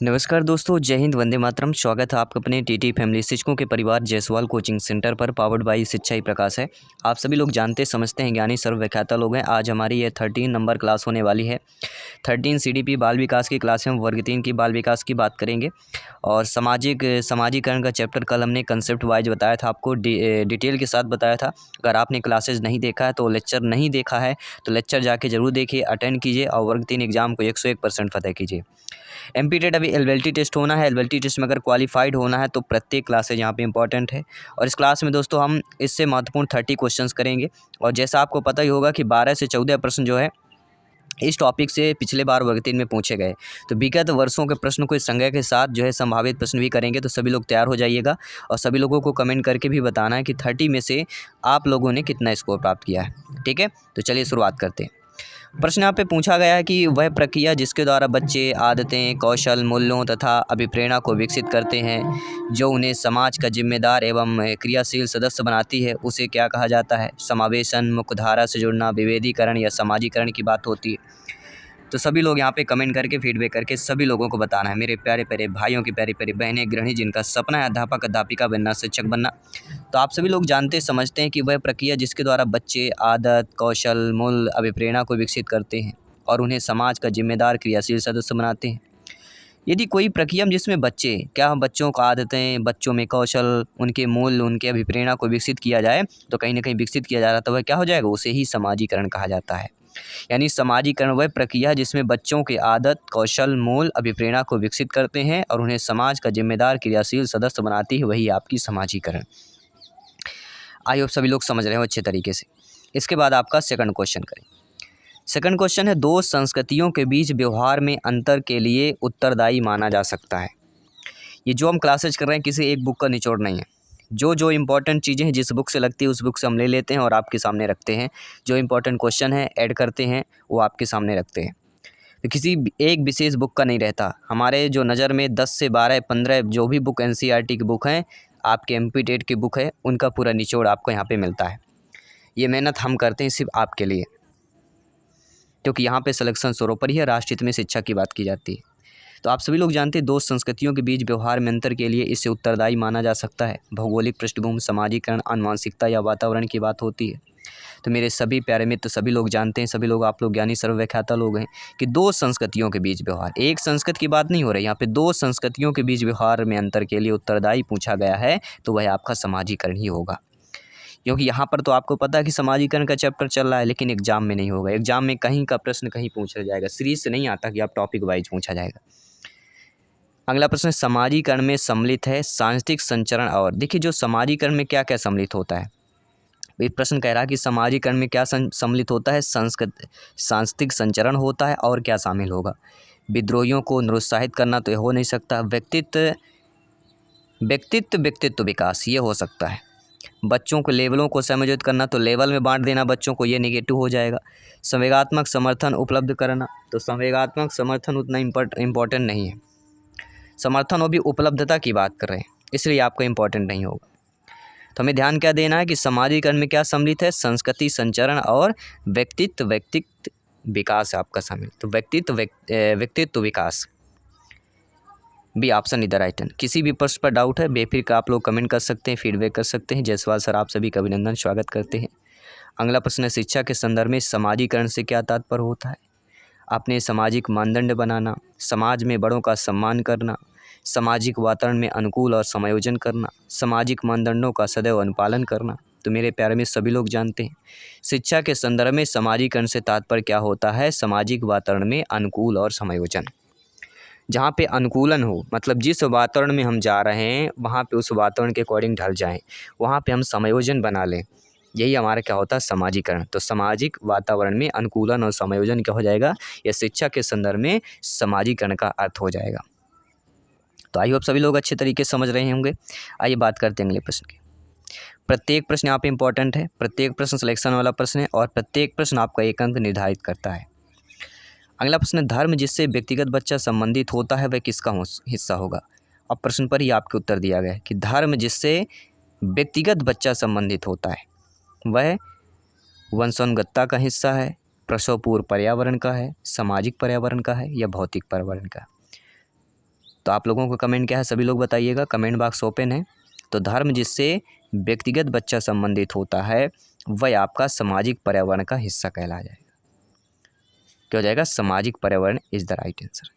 नमस्कार दोस्तों, जय हिंद, वंदे मातरम। स्वागत है आपका अपने टीटी फैमिली शिक्षकों के परिवार जायसवाल कोचिंग सेंटर पर, पावर्ड बाय शिक्षा ही प्रकाश है। आप सभी लोग जानते समझते हैं, ज्ञानी सर्वव्याख्याता लोग हैं। आज हमारी ये 13 नंबर क्लास होने वाली है। 13 सीडीपी बाल विकास की क्लास है। हम वर्ग 3 की बाल विकास की बात करेंगे और समाजीकरण का चैप्टर कल हमने कंसेप्ट वाइज बताया था, आपको डिटेल के साथ बताया था। अगर आपने क्लासेज नहीं देखा है तो लेक्चर नहीं देखा है तो लेक्चर जाके ज़रूर देखिए, अटेंड कीजिए और वर्ग 3 एग्जाम को 101% फतेह कीजिए। एमपी टेट अभी एलवेल्टी टेस्ट होना है। एलवेल्टी टेस्ट में अगर क्वालिफाइड होना है तो प्रत्येक क्लासेज यहाँ पे इंपॉर्टेंट है। और इस क्लास में दोस्तों हम इससे महत्वपूर्ण 30 क्वेश्चंस करेंगे। और जैसा आपको पता ही होगा कि 12 से 14 प्रश्न जो है इस टॉपिक से पिछले बार वर्ग 3 में पूछे गए। तो विगत वर्षों के प्रश्न को इस संज्ञा के साथ जो है संभावित प्रश्न भी करेंगे। तो सभी लोग तैयार हो जाइएगा और सभी लोगों को कमेंट करके भी बताना है कि 30 में से आप लोगों ने कितना स्कोर प्राप्त किया है। ठीक है, तो चलिए शुरुआत करते हैं। प्रश्न यहाँ पे पूछा गया है कि वह प्रक्रिया जिसके द्वारा बच्चे आदतें, कौशल, मूल्यों तथा अभिप्रेरणा को विकसित करते हैं, जो उन्हें समाज का जिम्मेदार एवं क्रियाशील सदस्य बनाती है, उसे क्या कहा जाता है? समावेशन, मुख्यधारा से जुड़ना, विभेदीकरण या समाजीकरण की बात होती है। तो सभी लोग यहाँ पे कमेंट करके फीडबैक करके सभी लोगों को बताना है। मेरे प्यारे प्यारे भाइयों की प्यारी प्यारी बहनें, गृहिणी जिनका सपना है अध्यापक अध्यापिका बनना, शिक्षक बनना, तो आप सभी लोग जानते समझते हैं कि वह प्रक्रिया जिसके द्वारा बच्चे आदत, कौशल, मूल्य, अभिप्रेरणा को विकसित करते हैं और उन्हें समाज का जिम्मेदार क्रियाशील सदस्य बनाते हैं। यदि कोई प्रक्रिया जिसमें बच्चों को आदतें, बच्चों में कौशल, उनके मूल्य, उनके अभिप्रेरणा को विकसित किया जाए, तो कहीं न कहीं विकसित किया जा रहा है, तो वह क्या हो जाएगा? उसे ही समाजीकरण कहा जाता है। यानी समाजीकरण वह प्रक्रिया है जिसमें बच्चों के आदत, कौशल, मूल्य, अभिप्रेरणा को विकसित करते हैं और उन्हें समाज का जिम्मेदार क्रियाशील सदस्य बनाती है, वही आपकी समाजीकरण। आई होप सभी लोग समझ रहे हो अच्छे तरीके से। इसके बाद आपका सेकंड क्वेश्चन करें। सेकंड क्वेश्चन है, दो संस्कृतियों के बीच व्यवहार में अंतर के लिए उत्तरदायी माना जा सकता है। ये जो हम क्लासेज कर रहे हैं किसी एक बुक का निचोड़ नहीं है। जो जो इम्पोर्टेंट चीज़ें हैं जिस बुक से लगती है उस बुक से हम ले लेते हैं और आपके सामने रखते हैं। जो इम्पोर्टेंट क्वेश्चन है ऐड करते हैं, वो आपके सामने रखते हैं। तो किसी एक विशेष बुक का नहीं रहता। हमारे जो नज़र में 10 से 12, 15 जो भी बुक एनसीईआरटी की बुक हैं, आपके एमपी टेट की बुक है, उनका पूरा निचोड़ आपको यहाँ पे मिलता है। ये मेहनत हम करते हैं सिर्फ आपके लिए, क्योंकि यहाँ पे सिलेक्शन सर्वोपरि है, राष्ट्र हित में शिक्षा की बात की जाती है। तो आप सभी लोग जानते हैं दो संस्कृतियों के बीच व्यवहार में अंतर के लिए इससे उत्तरदायी माना जा सकता है। भौगोलिक पृष्ठभूमि, समाजीकरण, आनुवंशिकता या वातावरण की बात होती है। तो मेरे सभी प्यारे मित्र, सभी लोग जानते हैं, सभी लोग आप लोग ज्ञानी सर्वव्याख्याता लोग हैं कि दो संस्कृतियों के बीच व्यवहार, एक संस्कृति की बात नहीं हो रही यहाँ पे, दो संस्कृतियों के बीच व्यवहार में अंतर के लिए उत्तरदायी पूछा गया है, तो वह आपका समाजीकरण ही होगा। क्योंकि यहाँ पर तो आपको पता है कि समाजीकरण का चैप्टर चल रहा है, लेकिन एग्जाम में नहीं होगा। एग्जाम में कहीं का प्रश्न कहीं पूछा जाएगा, सीरीज से नहीं आता कि आप टॉपिक वाइज पूछा जाएगा। अगला प्रश्न, समाजीकरण में सम्मिलित है सांस्कृतिक संचरण। और देखिए, जो समाजीकरण में क्या क्या सम्मिलित होता है, ये प्रश्न कह रहा है कि समाजीकरण में क्या सम्मिलित होता है? सांस्कृतिक संचरण होता है, और क्या शामिल होगा? विद्रोहियों को निरुत्साहित करना तो ये हो नहीं सकता। व्यक्तित्व विकास ये हो सकता है। बच्चों को लेवलों को समायोजित करना, तो लेवल में बांट देना बच्चों को, ये नेगेटिव हो जाएगा। संवेगात्मक समर्थन उपलब्ध कराना, तो संवेगात्मक समर्थन उतना इम्पोर्टेंट नहीं है। समर्थन और भी उपलब्धता की बात कर रहे हैं, इसलिए आपको इम्पोर्टेंट नहीं होगा। तो हमें ध्यान क्या देना है कि समाजीकरण में क्या सम्मिलित है? संस्कृति संचरण और व्यक्तित्व विकास है आपका शामिल। तो व्यक्तित्व विकास भी ऑप्शन इधर आइटन। किसी भी प्रश्न पर डाउट है बेफिक्र आप लोग कमेंट कर सकते हैं, फीडबैक कर सकते हैं। जायसवाल सर आप सभी का अभिनंदन, स्वागत करते हैं। अगला प्रश्न है, शिक्षा के संदर्भ में समाजीकरण से क्या तात्पर्य होता है? अपने सामाजिक मानदंड बनाना, समाज में बड़ों का सम्मान करना, सामाजिक वातावरण में अनुकूल और समायोजन करना, सामाजिक मानदंडों का सदैव अनुपालन करना। तो मेरे प्यारे में सभी लोग जानते हैं शिक्षा के संदर्भ में समाजीकरण से तात्पर्य क्या होता है? सामाजिक वातावरण में अनुकूल और समायोजन। जहाँ पे अनुकूलन हो, मतलब जिस वातावरण में हम जा रहे हैं वहाँ पे उस वातावरण के अकॉर्डिंग ढल जाएं, वहाँ पे हम समायोजन बना लें, यही हमारा क्या होता है? समाजीकरण। तो सामाजिक वातावरण में अनुकूलन और समायोजन क्या हो जाएगा? यह शिक्षा के संदर्भ में समाजीकरण का अर्थ हो जाएगा। तो आई होप सभी लोग अच्छे तरीके से समझ रहे होंगे। आइए बात करते हैं अगले प्रश्न की। प्रत्येक प्रश्न यहाँ पे इंपॉर्टेंट है, प्रत्येक प्रश्न सिलेक्शन वाला प्रश्न है और प्रत्येक प्रश्न आपका एक अंक निर्धारित करता है। अगला प्रश्न, धर्म जिससे व्यक्तिगत बच्चा संबंधित होता है वह किसका हिस्सा होगा? अब प्रश्न पर ही आपके उत्तर दिया गया है कि धर्म जिससे व्यक्तिगत बच्चा संबंधित होता है वह वंशानुगतता का हिस्सा है, प्रसव पूर्व पर्यावरण का है, सामाजिक पर्यावरण का है या भौतिक पर्यावरण का? तो आप लोगों का कमेंट क्या है, सभी लोग बताइएगा, कमेंट बॉक्स ओपन है। तो धर्म जिससे व्यक्तिगत बच्चा संबंधित होता है वह आपका सामाजिक पर्यावरण का हिस्सा कहला जाएगा। क्या हो जाएगा, सामाजिक पर्यावरण इज द राइट आंसर।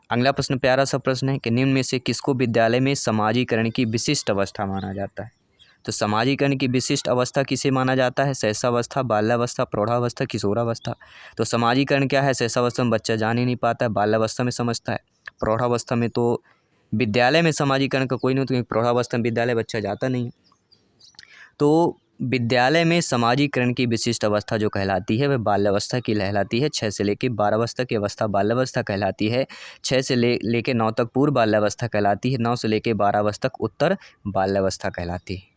अगला प्रश्न प्यारा सा प्रश्न है कि निम्न में से किसको विद्यालय में समाजीकरण की विशिष्ट अवस्था माना जाता है। तो समाजीकरण की विशिष्ट अवस्था किसे माना जाता है, शैशवावस्था, बाल्यावस्था, प्रौढ़ावस्था, किशोरावस्था। तो समाजीकरण क्या है, शैशवावस्था में बच्चा जान ही नहीं पाता है, बाल्यावस्था में समझता है, प्रौढ़ावस्था में तो विद्यालय में समाजीकरण का कोई नहीं होता, क्योंकि प्रौढ़ावस्था में विद्यालय बच्चा जाता नहीं है। तो विद्यालय में समाजीकरण की विशिष्ट अवस्था जो कहलाती है वह बाल्यावस्था की कहलाती है। 6 से लेकर 12 वर्ष तक की अवस्था बाल्यावस्था कहलाती है। 6 से लेकर 9 तक पूर्व बाल्यावस्था कहलाती है। 9 से लेकर 12 वर्ष तक उत्तर बाल्यावस्था कहलाती है।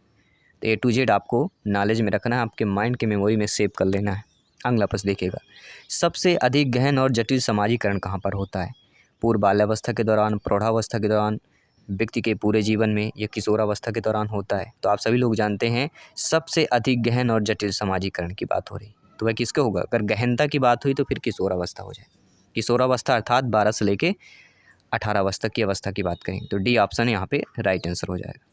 तो A to Z आपको नॉलेज में रखना है, आपके माइंड के मेमोरी में सेव कर लेना है। अगला प्रश्न देखिएगा, सबसे अधिक गहन और जटिल समाजीकरण कहाँ पर होता है। पूर्व बाल्यावस्था के दौरान, प्रौढ़ावस्था के दौरान, व्यक्ति के पूरे जीवन में, या किशोरावस्था के दौरान होता है। तो आप सभी लोग जानते हैं सबसे अधिक गहन और जटिल समाजीकरण की बात हो रही, तो वह किसके होगा। अगर गहनता की बात हुई तो फिर किशोरावस्था हो जाए। किशोरावस्था अर्थात 12 से लेके 18 वर्ष तक की अवस्था की बात करें तो डी ऑप्शन यहाँ पे राइट आंसर हो जाएगा।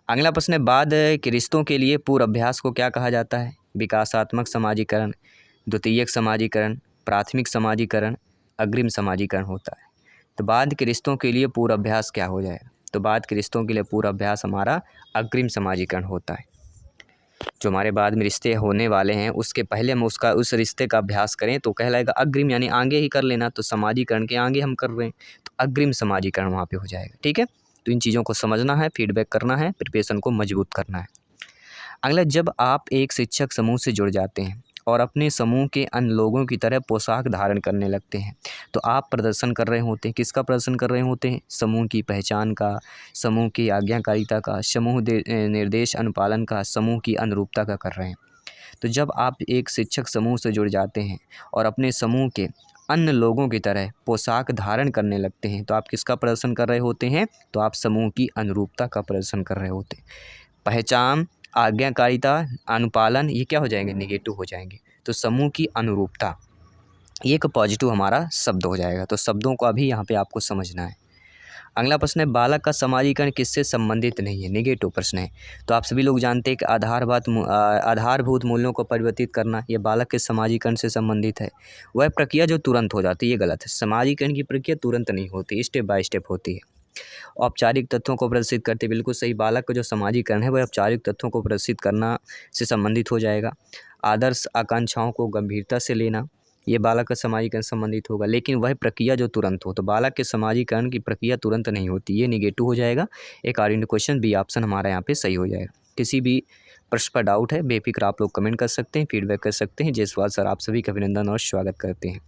अगला प्रश्न है, बाद के रिश्तों के लिए पूर्वाभ्यास को क्या कहा जाता है। विकासात्मक समाजीकरण, द्वितीयक समाजीकरण, प्राथमिक समाजीकरण, अग्रिम समाजीकरण होता है। तो बाद के रिश्तों के लिए पूर्वाभ्यास क्या हो जाएगा। तो बाद के रिश्तों के लिए पूर्वाभ्यास हमारा अग्रिम समाजीकरण होता है। जो हमारे बाद में रिश्ते होने वाले हैं उसके पहले हम उस रिश्ते का अभ्यास करें तो कहलाएगा अग्रिम, यानी आगे ही कर लेना। तो समाजीकरण के आगे हम कर रहे हैं तो अग्रिम समाजीकरण वहाँ पे हो जाएगा। ठीक है, तो इन चीज़ों को समझना है, फीडबैक करना है, प्रिपरेशन को मजबूत करना है। अगला, जब आप एक शिक्षक समूह से जुड़ जाते हैं और अपने समूह के अन्य लोगों की तरह पोशाक धारण करने लगते हैं तो आप प्रदर्शन कर रहे होते हैं। किसका प्रदर्शन कर रहे होते हैं, समूह की पहचान का, समूह की आज्ञाकारिता का, समूह निर्देश अनुपालन का, समूह की अनुरूपता का कर रहे हैं। तो जब आप एक शिक्षक समूह से जुड़ जाते हैं और अपने समूह के अन्य लोगों की तरह पोशाक धारण करने लगते हैं तो आप किसका प्रदर्शन कर रहे होते हैं, तो आप समूह की अनुरूपता का प्रदर्शन कर रहे होते हैं। पहचान, आज्ञाकारिता, अनुपालन, ये क्या हो जाएंगे, नेगेटिव हो जाएंगे। तो समूह की अनुरूपता ये एक पॉजिटिव हमारा शब्द हो जाएगा। तो शब्दों को अभी यहाँ पे आपको समझना है। अगला प्रश्न है, बालक का समाजीकरण किससे संबंधित नहीं है। नेगेटिव प्रश्न है। तो आप सभी लोग जानते हैं कि आधारभूत मूल्यों को परिवर्तित करना ये बालक के समाजीकरण से संबंधित है। वह प्रक्रिया जो तुरंत हो जाती है ये गलत है। समाजीकरण की प्रक्रिया तुरंत नहीं होती, स्टेप बाय स्टेप होती है। औपचारिक तथ्यों को प्रदर्शित करते, बिल्कुल सही। बालक का जो समाजीकरण है वह औपचारिक तथ्यों को प्रदर्शित करना से संबंधित हो जाएगा। आदर्श आकांक्षाओं को गंभीरता से लेना ये बालक का समाजीकरण संबंधित होगा, लेकिन वह प्रक्रिया जो तुरंत हो। तो बालक के समाजीकरण की प्रक्रिया तुरंत नहीं होती, ये निगेटिव हो जाएगा। According to question B option हमारा यहाँ पे सही हो जाएगा। किसी भी प्रश्न पर डाउट है बेफिक्र आप लोग कमेंट कर सकते हैं, फीडबैक कर सकते हैं। जयसवाल सर आप सभी का अभिनंदन और स्वागत करते हैं।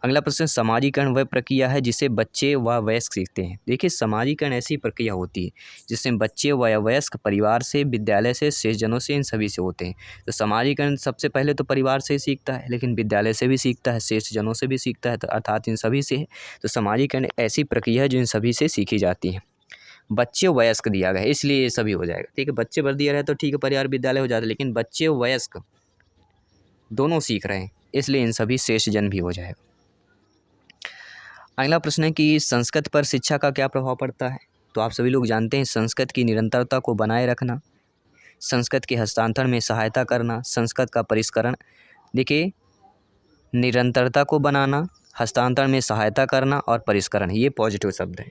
अगला प्रश्न, समाजीकरण वह प्रक्रिया है जिसे बच्चे व वयस्क सीखते हैं। देखिए, समाजीकरण ऐसी प्रक्रिया होती है जिसमें बच्चे व वयस्क परिवार से, विद्यालय से, शेषजनों से, इन सभी से होते हैं। तो समाजीकरण सबसे पहले तो परिवार से ही सीखता है, लेकिन विद्यालय से भी सीखता है, शेषजनों से भी सीखता है, तो अर्थात इन सभी से है। तो समाजीकरण ऐसी प्रक्रिया है जो इन सभी से सीखी जाती है। बच्चे वयस्क दिया गया है इसलिए ये सभी हो जाएगा। ठीक है, बच्चे भर दिया रहे तो ठीक है, परिवार विद्यालय हो जाता है, लेकिन बच्चे वयस्क दोनों सीख रहे हैं इसलिए इन सभी शेषजन भी हो जाएगा। अगला प्रश्न है कि संस्कृत पर शिक्षा का क्या प्रभाव पड़ता है। तो आप सभी लोग जानते हैं संस्कृत की निरंतरता को बनाए रखना, संस्कृत के हस्तांतरण में सहायता करना, संस्कृत का परिष्करण। देखिए, निरंतरता को बनाना, हस्तांतरण में सहायता करना और परिष्करण ये पॉजिटिव शब्द है।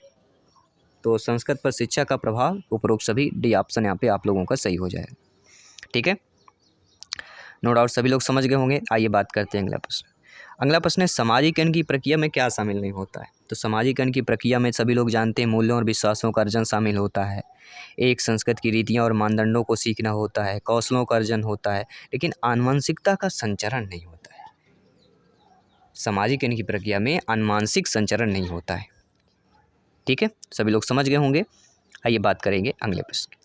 तो संस्कृत पर शिक्षा का प्रभाव उपरोक्त सभी डी ऑप्शन यहाँ पे आप लोगों का सही हो जाएगा। ठीक है, नो डाउट सभी लोग समझ गए होंगे। आइए बात करते हैं अगला प्रश्न। अगला प्रश्न है, समाजीकरण की प्रक्रिया में क्या शामिल नहीं होता है। तो समाजीकरण की प्रक्रिया में सभी लोग जानते हैं मूल्यों और विश्वासों का अर्जन शामिल होता है। एक संस्कृत की रीतियाँ और मानदंडों को सीखना होता है, कौशलों का अर्जन होता है, लेकिन आनुवंशिकता का संचरण नहीं होता है। समाजीकरण की प्रक्रिया में आनुवंशिक संचरण नहीं होता है। ठीक है, सभी लोग समझ गए होंगे। आइए बात करेंगे अगले प्रश्न की।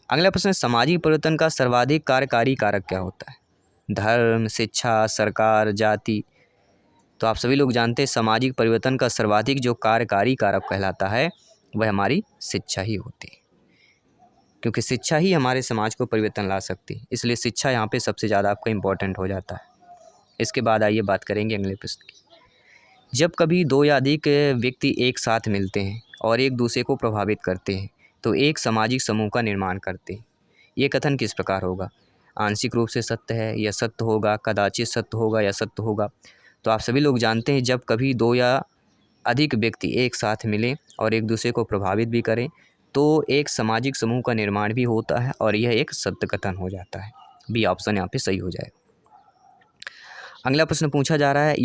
अगला प्रश्न, सामाजिक परिवर्तन का सर्वाधिक कार्यकारी कारक क्या होता है। धर्म, शिक्षा, सरकार, जाति। तो आप सभी लोग जानते हैं सामाजिक परिवर्तन का सर्वाधिक जो कार्यकारी कारक कहलाता है वह हमारी शिक्षा ही होती है, क्योंकि शिक्षा ही हमारे समाज को परिवर्तन ला सकती है। इसलिए शिक्षा यहाँ पे सबसे ज़्यादा आपका इम्पोर्टेंट हो जाता है। इसके बाद आइए बात करेंगे अगले प्रश्न की जब कभी दो या अधिक व्यक्ति एक साथ मिलते हैं और एक दूसरे को प्रभावित करते हैं तो एक सामाजिक समूह का निर्माण करते हैं। ये कथन किस प्रकार होगा? आंशिक रूप से सत्य है, या सत्य होगा, कदाचित सत्य होगा, या सत्य होगा। तो आप सभी लोग जानते हैं जब कभी दो या अधिक व्यक्ति एक साथ मिलें और एक दूसरे को प्रभावित भी करें तो एक सामाजिक समूह का निर्माण भी होता है और यह एक सत्य कथन हो जाता है। बी ऑप्शन यहाँ पे सही हो जाएगा। अगला प्रश्न पूछा जा रहा है,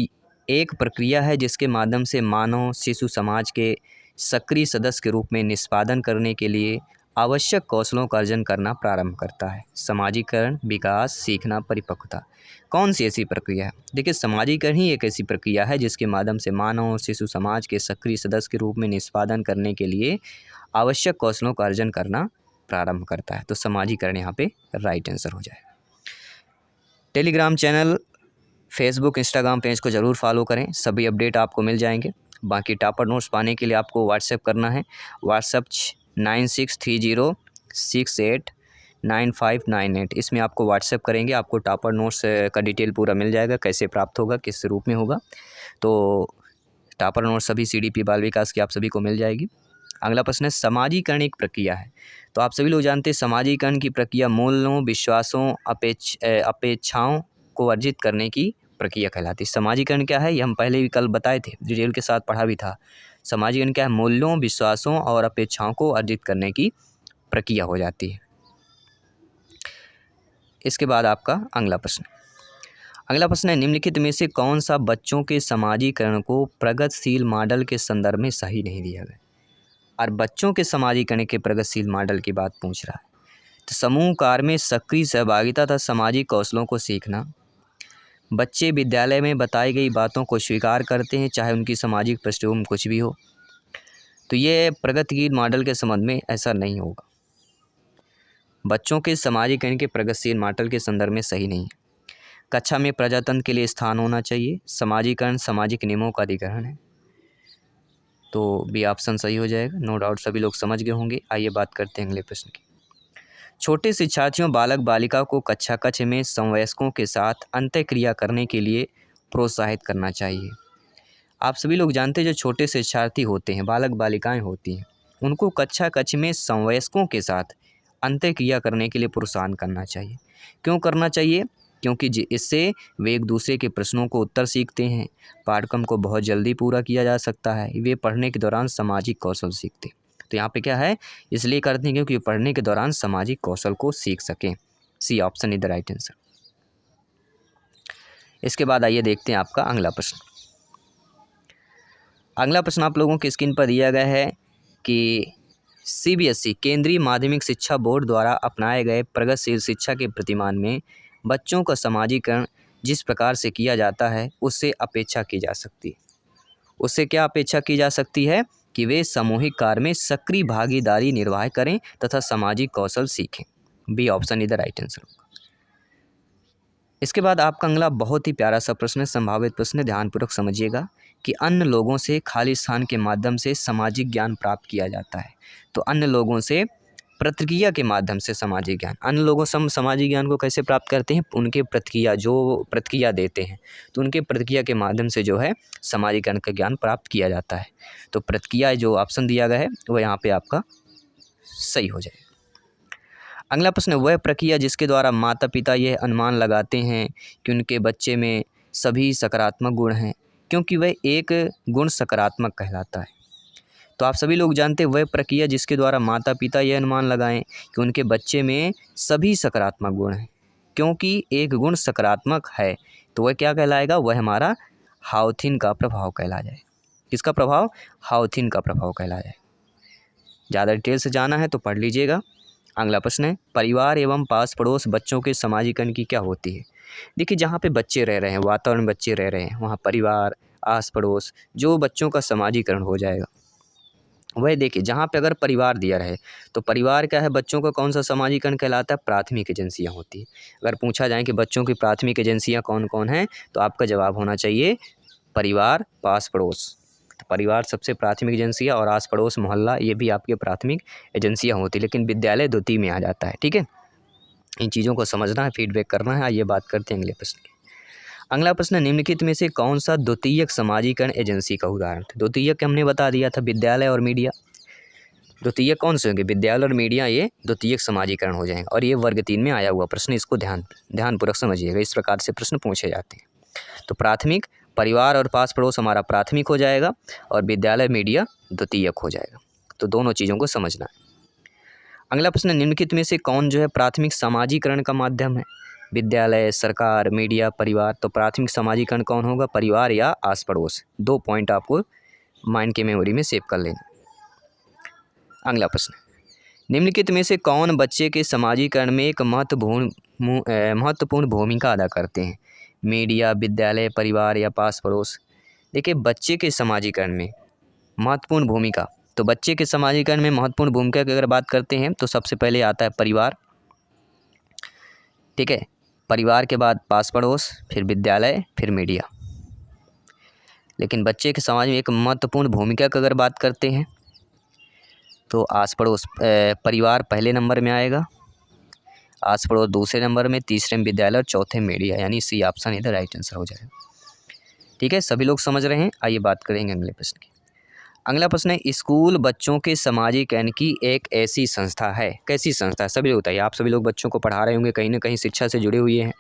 एक प्रक्रिया है जिसके माध्यम से मानव शिशु समाज के सक्रिय सदस्य के रूप में निष्पादन करने के लिए आवश्यक कौशलों का अर्जन करना प्रारंभ करता है। समाजीकरण, विकास, सीखना, परिपक्वता। कौन सी ऐसी प्रक्रिया है? देखिए, समाजीकरण ही एक ऐसी प्रक्रिया है जिसके माध्यम से मानव और शिशु समाज के सक्रिय सदस्य के रूप में निष्पादन करने के लिए आवश्यक कौशलों का अर्जन करना प्रारंभ करता है। तो समाजीकरण यहाँ पे राइट आंसर हो जाएगा। Telegram channel, Facebook, Instagram page को ज़रूर फॉलो करें, सभी अपडेट आपको मिल जाएंगे। बाकी टॉपर नोट्स पाने के लिए आपको व्हाट्सएप करना है। व्हाट्सएप 9630689598, इसमें आपको व्हाट्सएप करेंगे, आपको टॉपर नोट्स का डिटेल पूरा मिल जाएगा, कैसे प्राप्त होगा, किस रूप में होगा। तो टॉपर नोट्स सभी CDP बाल विकास की आप सभी को मिल जाएगी। अगला प्रश्न है, समाजीकरण एक प्रक्रिया है। तो आप सभी लोग जानते हैं समाजीकरण की प्रक्रिया मूल्यों, विश्वासों, अपेक्षाओं को अर्जित करने की प्रक्रिया कहलाती है। समाजीकरण क्या है, ये हम पहले भी कल बताए थे, डिटेल के साथ पढ़ा भी था। समाजीकरण क्या है? मूल्यों, विश्वासों और अपेक्षाओं को अर्जित करने की प्रक्रिया हो जाती है। इसके बाद आपका अगला प्रश्न है, निम्नलिखित में से कौन सा बच्चों के समाजीकरण को प्रगतिशील मॉडल के संदर्भ में सही नहीं दिया गया? और बच्चों के समाजीकरण के प्रगतिशील मॉडल की बात पूछ रहा है। तो समूह कार्य में सक्रिय सहभागिता तथा सामाजिक कौशलों को सीखना, बच्चे विद्यालय में बताई गई बातों को स्वीकार करते हैं चाहे उनकी सामाजिक पृष्ठभूमि कुछ भी हो। तो ये प्रगतिशील मॉडल के संबंध में ऐसा नहीं होगा। बच्चों के समाजीकरण के प्रगतिशील मॉडल के संदर्भ में सही नहीं है। कक्षा में प्रजातंत्र के लिए स्थान होना चाहिए। समाजीकरण सामाजिक नियमों का अधिकरण है। तो बी ऑप्शन सही हो जाएगा। नो डाउट सभी लोग समझ गए होंगे। आइए बात करते हैं अगले प्रश्न की। छोटे शिक्षार्थियों, बालक बालिका को कक्षा कक्ष में समवयस्कों के साथ अंतःक्रिया करने के लिए प्रोत्साहित करना चाहिए। आप सभी लोग जानते हैं जो छोटे शिक्षार्थी होते हैं, बालक बालिकाएं होती हैं, उनको कक्षा कक्ष में समवयस्कों के साथ अंतःक्रिया करने के लिए प्रोत्साहन करना चाहिए। क्यों करना चाहिए? क्योंकि इससे वे एक दूसरे के प्रश्नों को उत्तर सीखते हैं, पाठ्यक्रम को बहुत जल्दी पूरा किया जा सकता है, वे पढ़ने के दौरान सामाजिक कौशल सीखते हैं। तो यहाँ पे क्या है, इसलिए करते हैं क्योंकि पढ़ने के दौरान सामाजिक कौशल को सीख सकें। C option is the right answer. इसके बाद आइए देखते हैं आपका अगला प्रश्न। अगला प्रश्न आप लोगों की स्क्रीन पर दिया गया है कि CBSE केंद्रीय माध्यमिक शिक्षा बोर्ड द्वारा अपनाए गए प्रगतिशील शिक्षा के प्रतिमान में बच्चों का समाजीकरण जिस प्रकार से किया जाता है उससे अपेक्षा की जा सकती है। उससे क्या अपेक्षा की जा सकती है? कि वे सामूहिक कार्य में सक्रिय भागीदारी निर्वाह करें तथा सामाजिक कौशल सीखें। B option is the right answer. इसके बाद आपका अगला बहुत ही प्यारा सा प्रश्न है, संभावित प्रश्न है, ध्यानपूर्वक समझिएगा कि अन्य लोगों से खाली स्थान के माध्यम से सामाजिक ज्ञान प्राप्त किया जाता है। तो अन्य लोगों से प्रतिक्रिया के माध्यम से सामाजिक ज्ञान, अन्य लोगों से हम सामाजिक ज्ञान को कैसे प्राप्त करते हैं? उनके प्रतिक्रिया, जो प्रतिक्रिया देते हैं तो उनके प्रतिक्रिया के माध्यम से जो है सामाजिक ज्ञान का ज्ञान प्राप्त किया जाता है। तो प्रतिक्रिया जो ऑप्शन दिया गया है वो यहाँ पे आपका सही हो जाएगा। अगला प्रश्न, वह प्रक्रिया जिसके द्वारा माता पिता यह अनुमान लगाते हैं कि उनके बच्चे में सभी सकारात्मक गुण हैं क्योंकि वह एक गुण सकारात्मक कहलाता है। तो आप सभी लोग जानते हैं वह प्रक्रिया जिसके द्वारा माता पिता यह अनुमान लगाएं कि उनके बच्चे में सभी सकारात्मक गुण हैं क्योंकि एक गुण सकारात्मक है, तो वह क्या कहलाएगा? वह हमारा हाउथिन का प्रभाव कहला जाए। किसका प्रभाव? हाउथिन का प्रभाव कहला जाए। ज़्यादा डिटेल से जाना है तो पढ़ लीजिएगा। अगला प्रश्न है, परिवार एवं पास पड़ोस बच्चों के समाजीकरण की क्या होती है? देखिए, जहाँ पे बच्चे रह रहे हैं, वातावरण में बच्चे रह रहे हैं, वहाँ परिवार, आस पड़ोस जो बच्चों का समाजीकरण हो जाएगा। वह देखिए, जहाँ पे अगर परिवार दिया रहे तो परिवार क्या है? बच्चों का कौन सा समाजीकरण कहलाता है? प्राथमिक एजेंसियाँ होती है। अगर पूछा जाए कि बच्चों की प्राथमिक एजेंसियाँ कौन कौन हैं तो आपका जवाब होना चाहिए परिवार, पास पड़ोस। तो परिवार सबसे प्राथमिक एजेंसियाँ और आस पड़ोस, मोहल्ला, ये भी आपके प्राथमिक एजेंसियाँ होती है, लेकिन विद्यालय द्वितीय में आ जाता है। ठीक है, इन चीज़ों को समझना है, फीडबैक करना है। आइए बात करते हैं अगले प्रश्न की। अगला प्रश्न, निम्नलिखित में से कौन सा द्वितीयक समाजीकरण एजेंसी का उदाहरण था? द्वितीयक हमने बता दिया था विद्यालय और मीडिया। द्वितीयक कौन से होंगे? विद्यालय और मीडिया, ये द्वितीयक समाजीकरण हो जाएंगे। और ये वर्ग 3 में आया हुआ प्रश्न, इसको ध्यानपूर्वक समझिएगा। इस प्रकार से प्रश्न पूछे जाते हैं। तो प्राथमिक, परिवार और पास पड़ोस हमारा प्राथमिक हो जाएगा और विद्यालय मीडिया द्वितीयक हो जाएगा। तो दोनों चीज़ों को समझना है। अगला प्रश्न, निम्नलिखित में से कौन जो है प्राथमिक समाजीकरण का माध्यम है? विद्यालय, सरकार, मीडिया, परिवार। तो प्राथमिक समाजीकरण कौन होगा? परिवार या आस पड़ोस। 2 पॉइंट आपको माइंड के मेमोरी में सेव कर लेना। अगला प्रश्न, निम्नलिखित में से कौन बच्चे के समाजीकरण में एक महत्वपूर्ण भूमिका अदा करते हैं? मीडिया, विद्यालय, परिवार या पास पड़ोस। देखिए, बच्चे के समाजीकरण में महत्वपूर्ण भूमिका, तो बच्चे के समाजीकरण में महत्वपूर्ण भूमिका की अगर बात करते हैं तो सबसे पहले आता है परिवार, ठीक है। परिवार के बाद पास पड़ोस, फिर विद्यालय, फिर मीडिया। लेकिन बच्चे के समाज में एक महत्वपूर्ण भूमिका की अगर बात करते हैं तो आस पड़ोस, परिवार पहले नंबर में आएगा, आस पड़ोस दूसरे नंबर में, तीसरे में विद्यालय और चौथे मीडिया, यानी सी ऑप्शन इधर राइट आंसर हो जाएगा। ठीक है, सभी लोग समझ रहे हैं। आइए बात करेंगे अगले प्रश्न की। अगला प्रश्न है, स्कूल बच्चों के समाजीकरण की एक ऐसी संस्था है। कैसी संस्था है? सभी लोग बताइए। आप सभी लोग बच्चों को पढ़ा रहे होंगे, कहीं ना कहीं शिक्षा से जुड़े हुए हैं।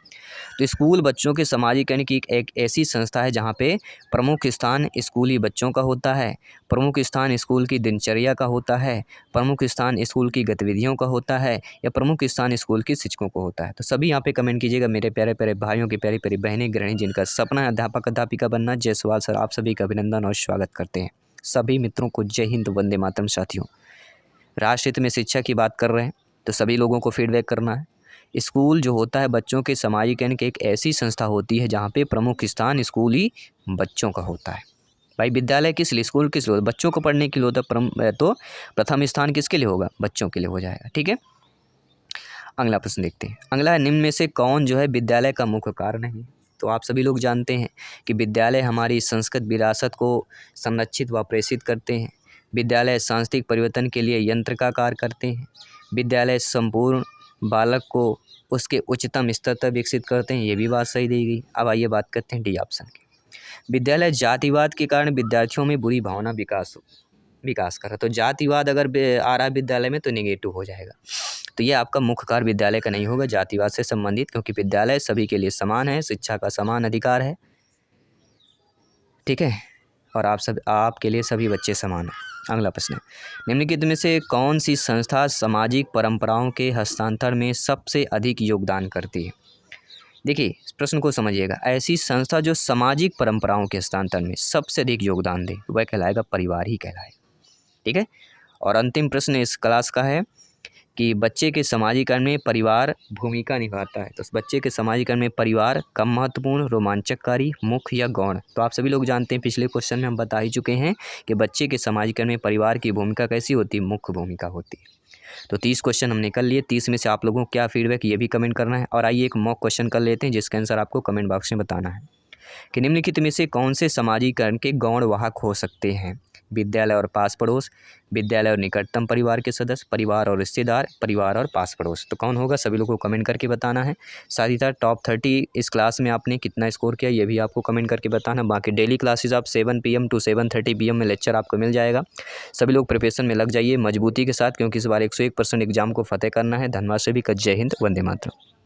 तो स्कूल बच्चों के समाजीकरण की एक ऐसी संस्था है जहाँ पे प्रमुख स्थान स्कूली बच्चों का होता है, प्रमुख स्थान स्कूल की दिनचर्या का होता है, प्रमुख स्थान स्कूल की गतिविधियों का होता है, या प्रमुख स्थान स्कूल के शिक्षकों को होता है। तो सभी यहाँ पे कमेंट कीजिएगा। मेरे प्यारे प्यारे भाइयों की प्यारी प्यारी बहनें, गृहिणी जिनका सपना है अध्यापक अध्यापिका बनना, जायसवाल सर आप सभी का अभिनंदन और स्वागत करते हैं। सभी मित्रों को जय हिंद, वंदे मातरम। साथियों, राष्ट्रहित में शिक्षा की बात कर रहे हैं तो सभी लोगों को फीडबैक करना है। स्कूल जो होता है बच्चों के समाजीकरण की एक ऐसी संस्था होती है जहाँ पे प्रमुख स्थान स्कूली बच्चों का होता है। भाई, विद्यालय किस लिए, स्कूल किस लिए? बच्चों को पढ़ने के लिए होता है, तो प्रथम स्थान किसके लिए होगा? बच्चों के लिए हो जाएगा। ठीक है, अगला प्रश्न देखते हैं। अगला है, निम्न में से कौन जो है विद्यालय का मुख्य कारण है? तो आप सभी लोग जानते हैं कि विद्यालय हमारी संस्कृत विरासत को संरक्षित व प्रेषित करते हैं। विद्यालय सांस्कृतिक परिवर्तन के लिए यंत्र का कार्य करते हैं। विद्यालय संपूर्ण बालक को उसके उच्चतम स्तर तक विकसित करते हैं। ये भी बात सही दी गई। अब आइए बात करते हैं डी ऑप्शन की। विद्यालय जातिवाद के कारण विद्यार्थियों में बुरी भावना विकास कर रहा है। तो जातिवाद अगर आ रहा है विद्यालय में तो नेगेटिव हो जाएगा। तो ये आपका मुख्य कार्य विद्यालय का नहीं होगा जातिवाद से संबंधित, क्योंकि विद्यालय सभी के लिए समान है, शिक्षा का समान अधिकार है। ठीक है, और आपके लिए सभी बच्चे समान हैं। अगला प्रश्न है, निम्नलिखित में से कौन सी संस्था सामाजिक परंपराओं के हस्तांतरण में सबसे अधिक योगदान करती है? देखिए, इस प्रश्न को समझिएगा। ऐसी संस्था जो सामाजिक परंपराओं के हस्तांतरण में सबसे अधिक योगदान दे वह कहलाएगा परिवार ही कहलाएगा। ठीक है, और अंतिम प्रश्न इस क्लास का है कि बच्चे के समाजीकरण में परिवार भूमिका निभाता है। तो बच्चे के समाजीकरण में परिवार कम महत्वपूर्ण, रोमांचकारी, मुख्य या गौण? तो आप सभी लोग जानते हैं, पिछले क्वेश्चन में हम बता ही चुके हैं कि बच्चे के समाजीकरण में परिवार की भूमिका कैसी होती है? मुख्य भूमिका होती है। तो 30 क्वेश्चन हमने कर लिए। 30 में से आप लोगों को क्या फीडबैक, ये भी कमेंट करना है। और आइए एक मॉक क्वेश्चन कर लेते हैं जिसका आंसर आपको कमेंट बॉक्स में बताना है कि निम्नलिखित में से कौन से समाजीकरण के गौण वाहक हो सकते हैं? विद्यालय और पास पड़ोस, विद्यालय और निकटतम परिवार के सदस्य, परिवार और रिश्तेदार, परिवार और पास पड़ोस। तो कौन होगा? सभी लोगों को कमेंट करके बताना है। साथ ही साथ टॉप 30 इस क्लास में आपने कितना स्कोर किया ये भी आपको कमेंट करके बताना। बाकी डेली क्लासेस आप 7 PM to 7:30 PM में लेक्चर आपको मिल जाएगा। सभी लोग प्रिपरेशन में लग जाइए मजबूती के साथ, क्योंकि इस बार 101% एग्जाम को फतेह करना है। धन्यवाद सभी का। जय हिंद, वंदे मातरम।